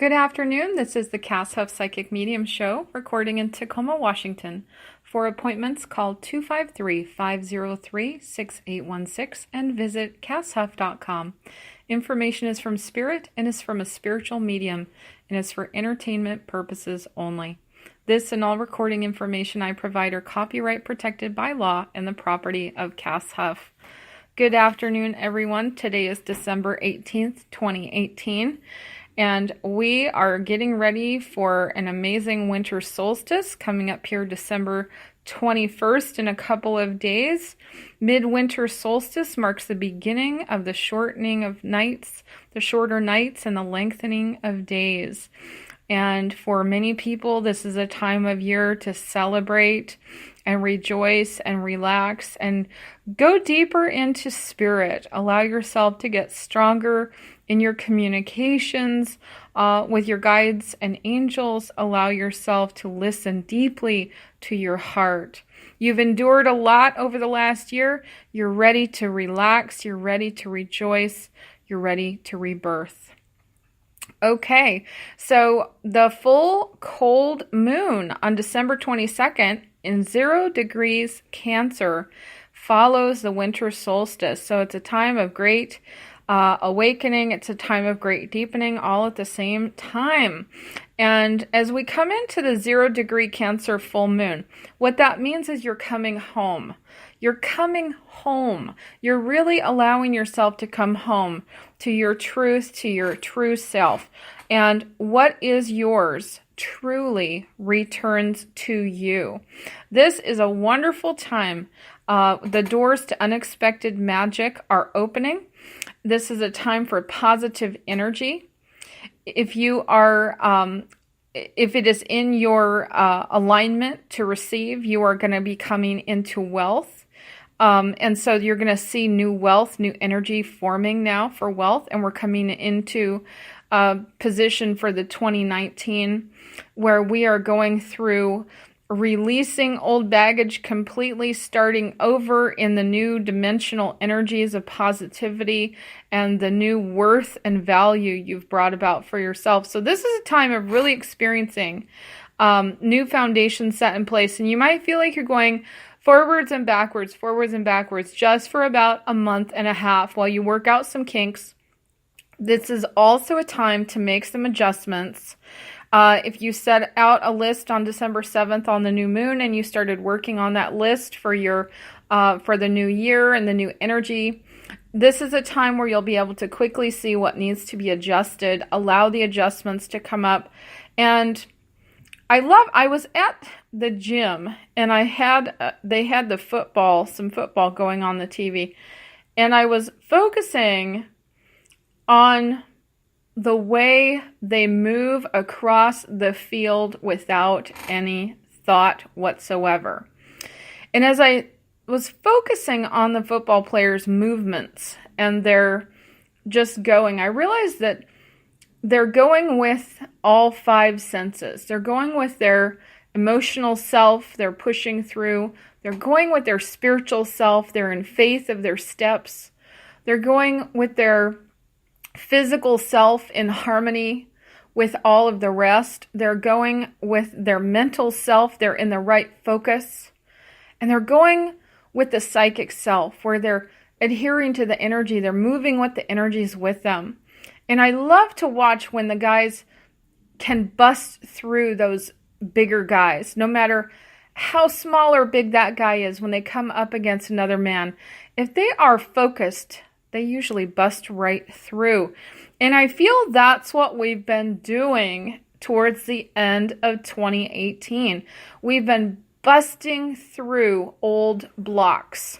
Good afternoon. This is the Cass Huff Psychic Medium Show, recording in Tacoma, Washington. For appointments, call 253-503-6816 and visit casshuff.com. Information is from Spirit and is from a spiritual medium and is for entertainment purposes only. This and all recording information I provide are copyright protected by law and the property of Cass Huff. Good afternoon, everyone. Today is December 18th, 2018. And we are getting ready for an amazing winter solstice coming up here December 21st in a couple of days. Midwinter solstice marks the beginning of the shortening of nights, the shorter nights, and the lengthening of days. And for many people, this is a time of year to celebrate and rejoice and relax and go deeper into spirit. Allow yourself to get stronger in your communications with your guides and angels. Allow yourself to listen deeply to your heart. You've endured a lot over the last year. You're ready to relax. You're ready to rejoice. You're ready to rebirth. Okay, so the full cold moon on December 22nd in 0 degrees Cancer follows the winter solstice. So it's a time of great awakening. It's a time of great deepening, all at the same time. And as we come into the 0 degree Cancer full moon, what that means is you're coming home. You're coming home. You're really allowing yourself to come home to your truth, to your true self. And what is yours truly returns to you. This is a wonderful time. The doors to unexpected magic are opening. This is a time for positive energy. If you are, if it is in your alignment to receive, you are going to be coming into wealth. And so you're going to see new wealth, new energy forming now for wealth. And we're coming into a position for the 2019 where we are going through releasing old baggage completely, starting over in the new dimensional energies of positivity and the new worth and value you've brought about for yourself. So this is a time of really experiencing new foundations set in place. And you might feel like you're going forwards and backwards just for about a month and a half while you work out some kinks. This is also a time to make some adjustments. If you set out a list on December 7th on the new moon and you started working on that list for your for the new year and the new energy, this is a time where you'll be able to quickly see what needs to be adjusted, allow the adjustments to come up. And I was at the gym and they had some football going on the TV, and I was focusing on the way they move across the field without any thought whatsoever. And as I was focusing on the football players' movements and their just going, I realized that they're going with all 5 senses. They're going with their emotional self. They're pushing through. They're going with their spiritual self. They're in faith of their steps. They're going with their physical self in harmony with all of the rest. They're going with their mental self. They're in the right focus. And they're going with the psychic self, where they're adhering to the energy. They're moving with the energies with them. And I love to watch when the guys can bust through those bigger guys, no matter how small or big that guy is, when they come up against another man. If they are focused, they usually bust right through. And I feel that's what we've been doing towards the end of 2018. We've been busting through old blocks.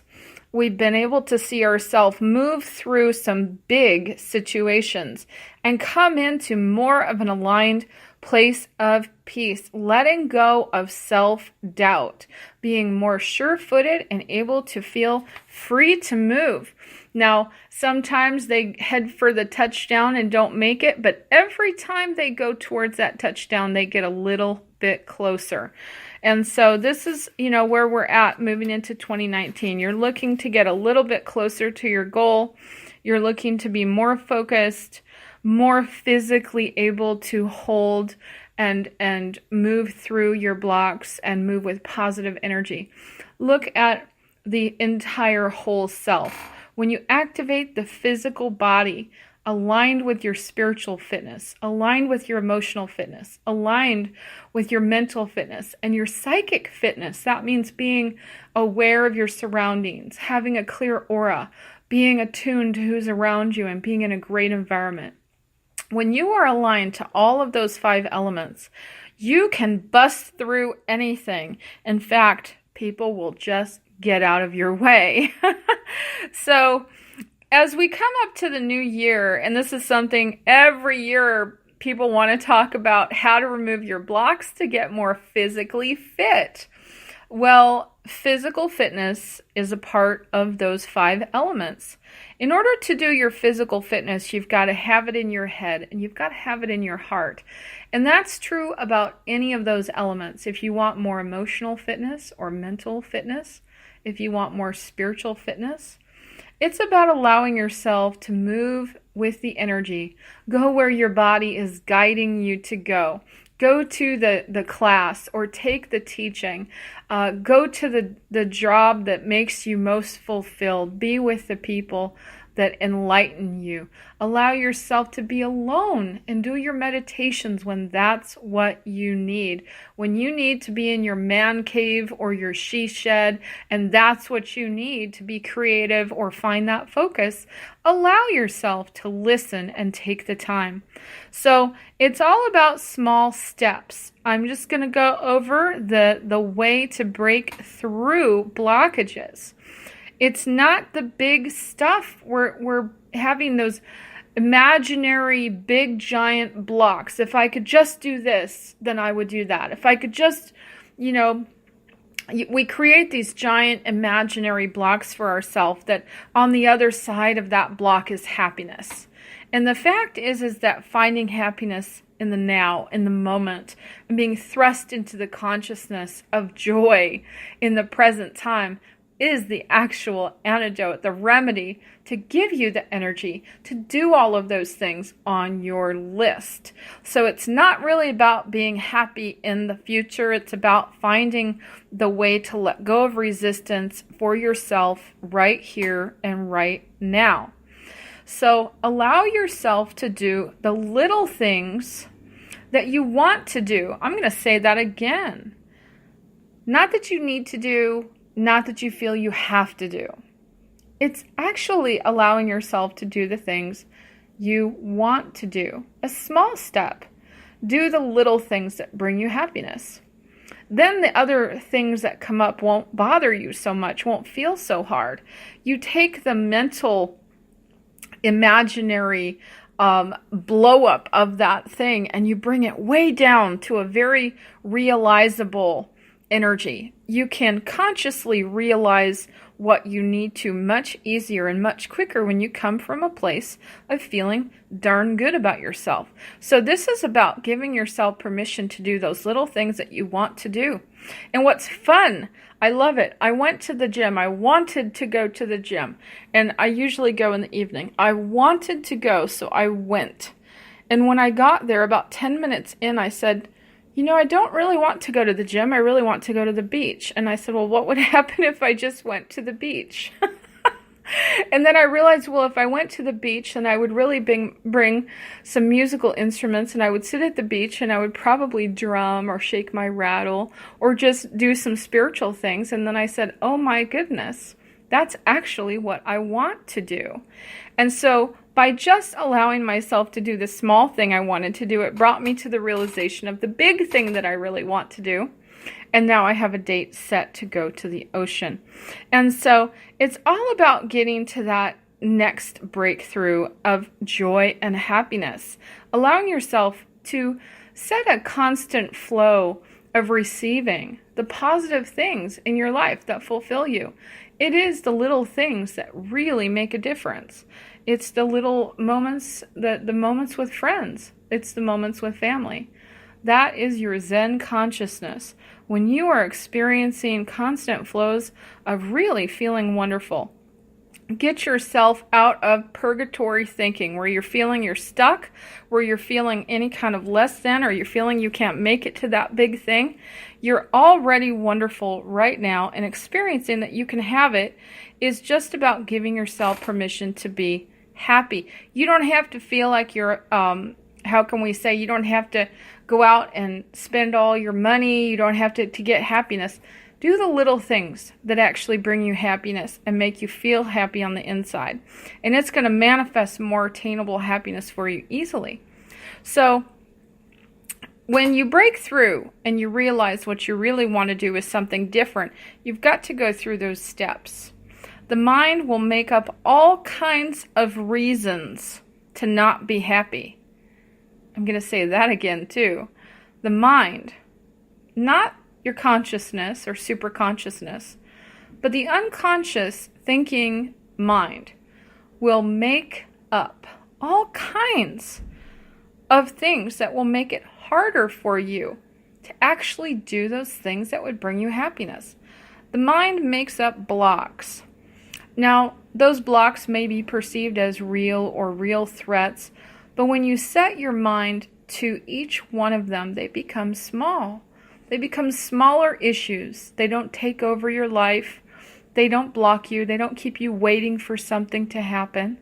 We've been able to see ourselves move through some big situations and come into more of an aligned place of peace, letting go of self-doubt, being more sure-footed and able to feel free to move. Now, sometimes they head for the touchdown and don't make it, but every time they go towards that touchdown, they get a little bit closer. And so this is, where we're at moving into 2019. You're looking to get a little bit closer to your goal. You're looking to be more focused, more physically able to hold and move through your blocks and move with positive energy. Look at the entire whole self. When you activate the physical body, aligned with your spiritual fitness, aligned with your emotional fitness, aligned with your mental fitness and your psychic fitness. That means being aware of your surroundings, having a clear aura, being attuned to who's around you, and being in a great environment. When you are aligned to all of those 5 elements, you can bust through anything. In fact, people will just get out of your way. So, as we come up to the new year, and this is something every year people want to talk about, how to remove your blocks to get more physically fit. Well, physical fitness is a part of those 5 elements. In order to do your physical fitness, you've got to have it in your head and you've got to have it in your heart. And that's true about any of those elements. If you want more emotional fitness or mental fitness, if you want more spiritual fitness, it's about allowing yourself to move with the energy. Go where your body is guiding you to go. Go to the class or take the teaching. Go to the job that makes you most fulfilled. Be with the people that enlighten you. Allow yourself to be alone and do your meditations when that's what you need. When you need to be in your man cave or your she shed, and that's what you need to be creative or find that focus, allow yourself to listen and take the time. So it's all about small steps. I'm just going to go over the way to break through blockages. It's not the big stuff. We're having those imaginary big giant blocks. If I could just do this, then I would do that. If I could just, we create these giant imaginary blocks for ourselves that on the other side of that block is happiness. And the fact is that finding happiness in the now, in the moment, and being thrust into the consciousness of joy in the present time is the actual antidote, the remedy to give you the energy to do all of those things on your list. So it's not really about being happy in the future. It's about finding the way to let go of resistance for yourself right here and right now. So allow yourself to do the little things that you want to do. I'm going to say that again. Not that you need to do, not that you feel you have to do. It's actually allowing yourself to do the things you want to do. A small step. Do the little things that bring you happiness. Then the other things that come up won't bother you so much, won't feel so hard. You take the mental, imaginary blow up of that thing and you bring it way down to a very realizable energy. You can consciously realize what you need to much easier and much quicker when you come from a place of feeling darn good about yourself. So this is about giving yourself permission to do those little things that you want to do. And what's fun, I love it. I went to the gym. I wanted to go to the gym. And I usually go in the evening. I wanted to go, so I went. And when I got there, about 10 minutes in, I said, I don't really want to go to the gym. I really want to go to the beach. And I said, well, what would happen if I just went to the beach? And then I realized, well, if I went to the beach, then I would really bring some musical instruments and I would sit at the beach and I would probably drum or shake my rattle or just do some spiritual things. And then I said, oh my goodness, that's actually what I want to do. And so by just allowing myself to do the small thing I wanted to do, it brought me to the realization of the big thing that I really want to do. And now I have a date set to go to the ocean. And so it's all about getting to that next breakthrough of joy and happiness. Allowing yourself to set a constant flow of receiving the positive things in your life that fulfill you. It is the little things that really make a difference. It's the little moments, the moments with friends. It's the moments with family. That is your Zen consciousness. When you are experiencing constant flows of really feeling wonderful. Get yourself out of purgatory thinking, where you're feeling you're stuck, where you're feeling any kind of less than, or you're feeling you can't make it to that big thing. You're already wonderful right now, and experiencing that you can have it is just about giving yourself permission to be happy. You don't have to feel like you're, how can we say, you don't have to go out and spend all your money. You don't have to get happiness. Do the little things that actually bring you happiness and make you feel happy on the inside. And it's going to manifest more attainable happiness for you easily. So when you break through and you realize what you really want to do is something different, you've got to go through those steps. The mind will make up all kinds of reasons to not be happy. I'm going to say that again too. The mind, not your consciousness or superconsciousness, but the unconscious thinking mind will make up all kinds of things that will make it harder for you to actually do those things that would bring you happiness. The mind makes up blocks. Now, those blocks may be perceived as real or real threats, but when you set your mind to each one of them, they become small. They become smaller issues. They don't take over your life. They don't block you. They don't keep you waiting for something to happen.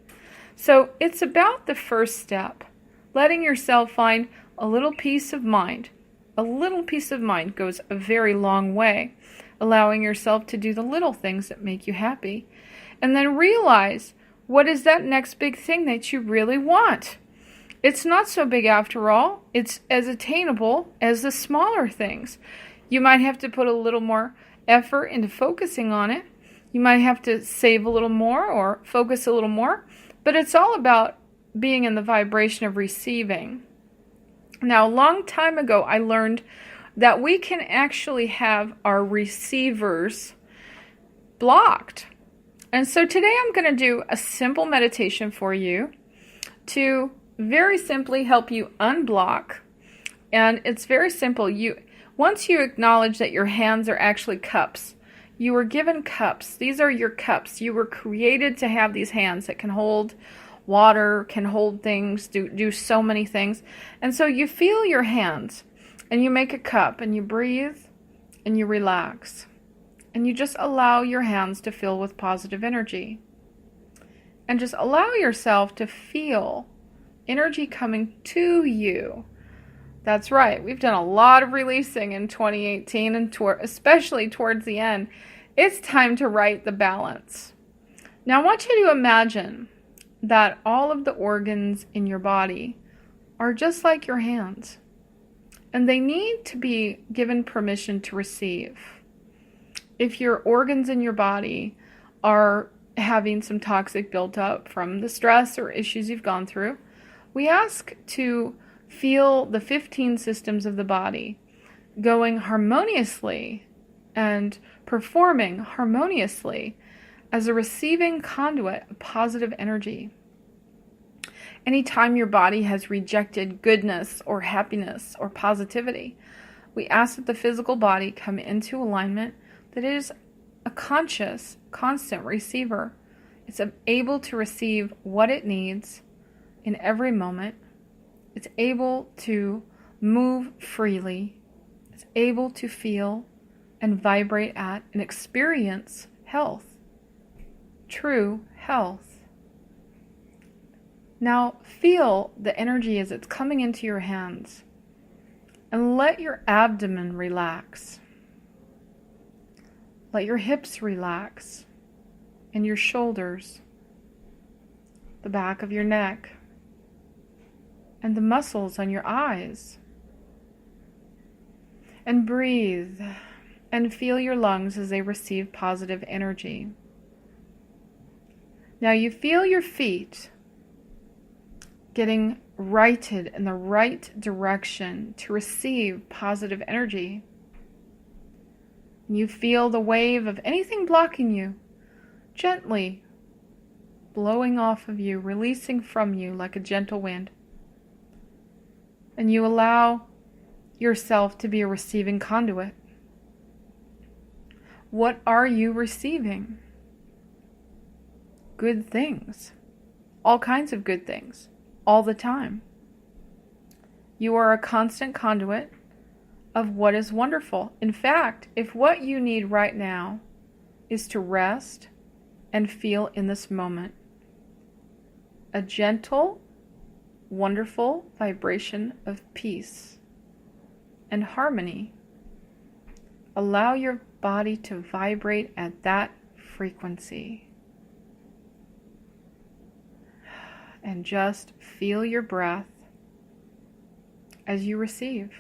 So it's about the first step, letting yourself find a little peace of mind. A little peace of mind goes a very long way, allowing yourself to do the little things that make you happy. And then realize, what is that next big thing that you really want? It's not so big after all. It's as attainable as the smaller things. You might have to put a little more effort into focusing on it. You might have to save a little more or focus a little more. But it's all about being in the vibration of receiving. Now, a long time ago, I learned that we can actually have our receivers blocked. And so today I'm going to do a simple meditation for you to very simply help you unblock. And it's very simple. Once you acknowledge that your hands are actually cups, you were given cups. These are your cups. You were created to have these hands that can hold water, can hold things, do so many things. And so you feel your hands and you make a cup and you breathe and you relax. And you just allow your hands to fill with positive energy. And just allow yourself to feel energy coming to you. That's right. We've done a lot of releasing in 2018 and especially towards the end. It's time to right the balance. Now I want you to imagine that all of the organs in your body are just like your hands. And they need to be given permission to receive. If your organs in your body are having some toxic built up from the stress or issues you've gone through, we ask to feel the 15 systems of the body going harmoniously and performing harmoniously as a receiving conduit of positive energy. Anytime your body has rejected goodness or happiness or positivity, we ask that the physical body come into alignment, that it is a conscious, constant receiver. It's able to receive what it needs in every moment. It's able to move freely. It's able to feel and vibrate at and experience health, true health. Now feel the energy as it's coming into your hands and let your abdomen relax. Let your hips relax and your shoulders, the back of your neck, and the muscles on your eyes. And breathe and feel your lungs as they receive positive energy. Now you feel your feet getting righted in the right direction to receive positive energy. You feel the wave of anything blocking you gently blowing off of you, releasing from you like a gentle wind. And you allow yourself to be a receiving conduit. What are you receiving? good things, all kinds of good things, all the time. You are a constant conduit of what is wonderful. In fact, if what you need right now is to rest and feel in this moment, a gentle, wonderful vibration of peace and harmony, allow your body to vibrate at that frequency. And just feel your breath as you receive.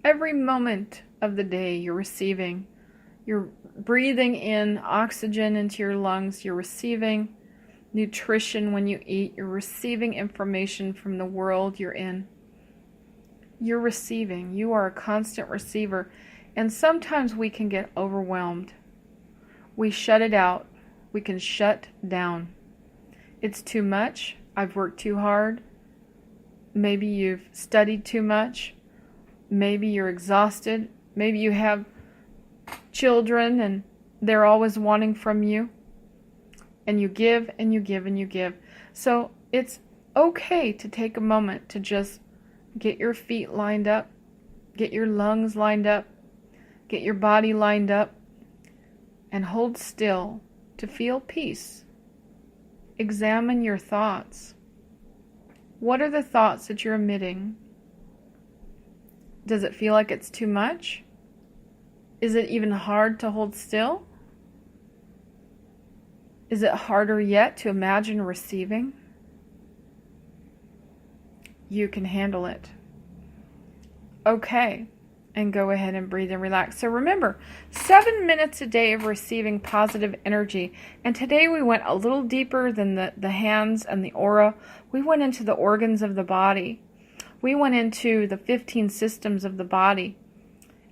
Every moment of the day you're receiving. You're breathing in oxygen into your lungs. You're receiving nutrition when you eat. You're receiving information from the world you're in. You're receiving. You are a constant receiver. And sometimes we can get overwhelmed. We shut it out. We can shut down. It's too much. I've worked too hard. Maybe you've studied too much. Maybe you're exhausted. Maybe you have children and they're always wanting from you. And you give and you give and you give. So it's okay to take a moment to just get your feet lined up, get your lungs lined up, get your body lined up, and hold still to feel peace. Examine your thoughts. What are the thoughts that you're emitting? Does it feel like it's too much? Is it even hard to hold still? Is it harder yet to imagine receiving? You can handle it. Okay. And go ahead and breathe and relax. So remember, 7 minutes a day of receiving positive energy. And today we went a little deeper than the hands and the aura. We went into the organs of the body. We went into the 15 systems of the body.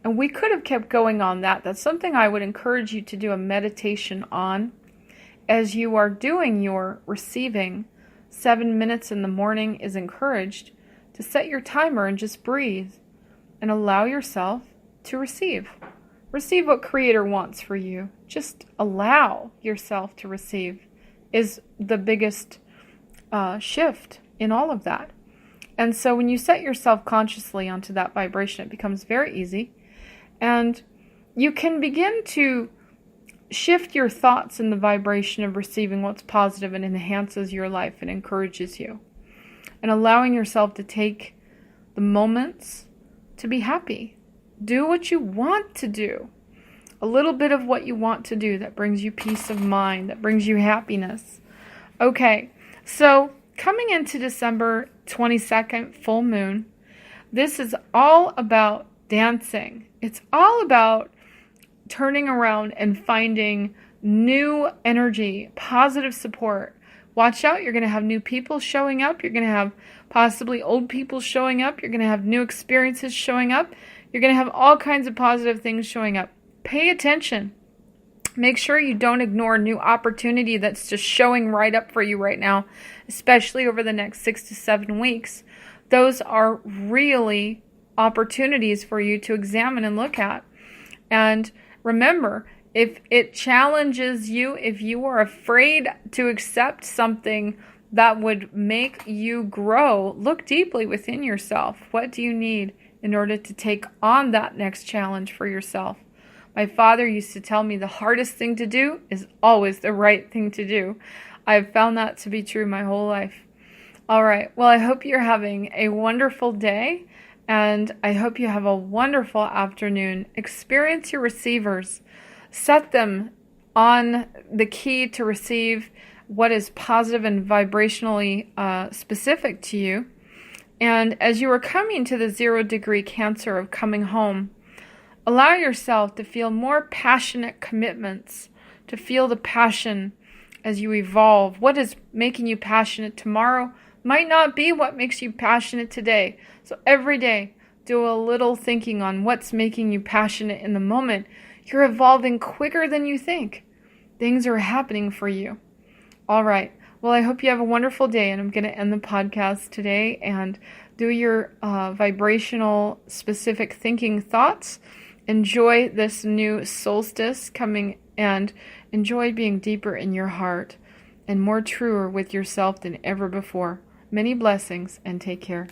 And we could have kept going on that. That's something I would encourage you to do a meditation on. As you are doing your receiving, 7 minutes in the morning is encouraged to set your timer and just breathe. And allow yourself to receive. Receive what Creator wants for you. Just allow yourself to receive is the biggest shift in all of that. And so when you set yourself consciously onto that vibration, it becomes very easy. And you can begin to shift your thoughts in the vibration of receiving what's positive and enhances your life and encourages you. And allowing yourself to take the moments to be happy. Do what you want to do. A little bit of what you want to do that brings you peace of mind, that brings you happiness. Okay, so coming into December 22nd, full moon, this is all about dancing. It's all about turning around and finding new energy, positive support. Watch out, you're going to have new people showing up. You're going to have possibly old people showing up. You're going to have new experiences showing up. You're going to have all kinds of positive things showing up. Pay attention. Make sure you don't ignore new opportunity that's just showing right up for you right now, especially over the next 6 to 7 weeks. Those are really opportunities for you to examine and look at. And remember, if it challenges you, if you are afraid to accept something that would make you grow, look deeply within yourself. What do you need in order to take on that next challenge for yourself? My father used to tell me the hardest thing to do is always the right thing to do. I've found that to be true my whole life. All right. Well, I hope you're having a wonderful day, and I hope you have a wonderful afternoon. Experience your receivers. Set them on the key to receive what is positive and vibrationally specific to you. And as you are coming to the 0-degree Cancer of coming home, allow yourself to feel more passionate commitments, to feel the passion as you evolve. What is making you passionate tomorrow might not be what makes you passionate today. So every day, do a little thinking on what's making you passionate in the moment. You're evolving quicker than you think. Things are happening for you. All right. Well, I hope you have a wonderful day, and I'm going to end the podcast today and do your vibrational specific thinking thoughts. Enjoy this new solstice coming and enjoy being deeper in your heart and more truer with yourself than ever before. Many blessings, and take care.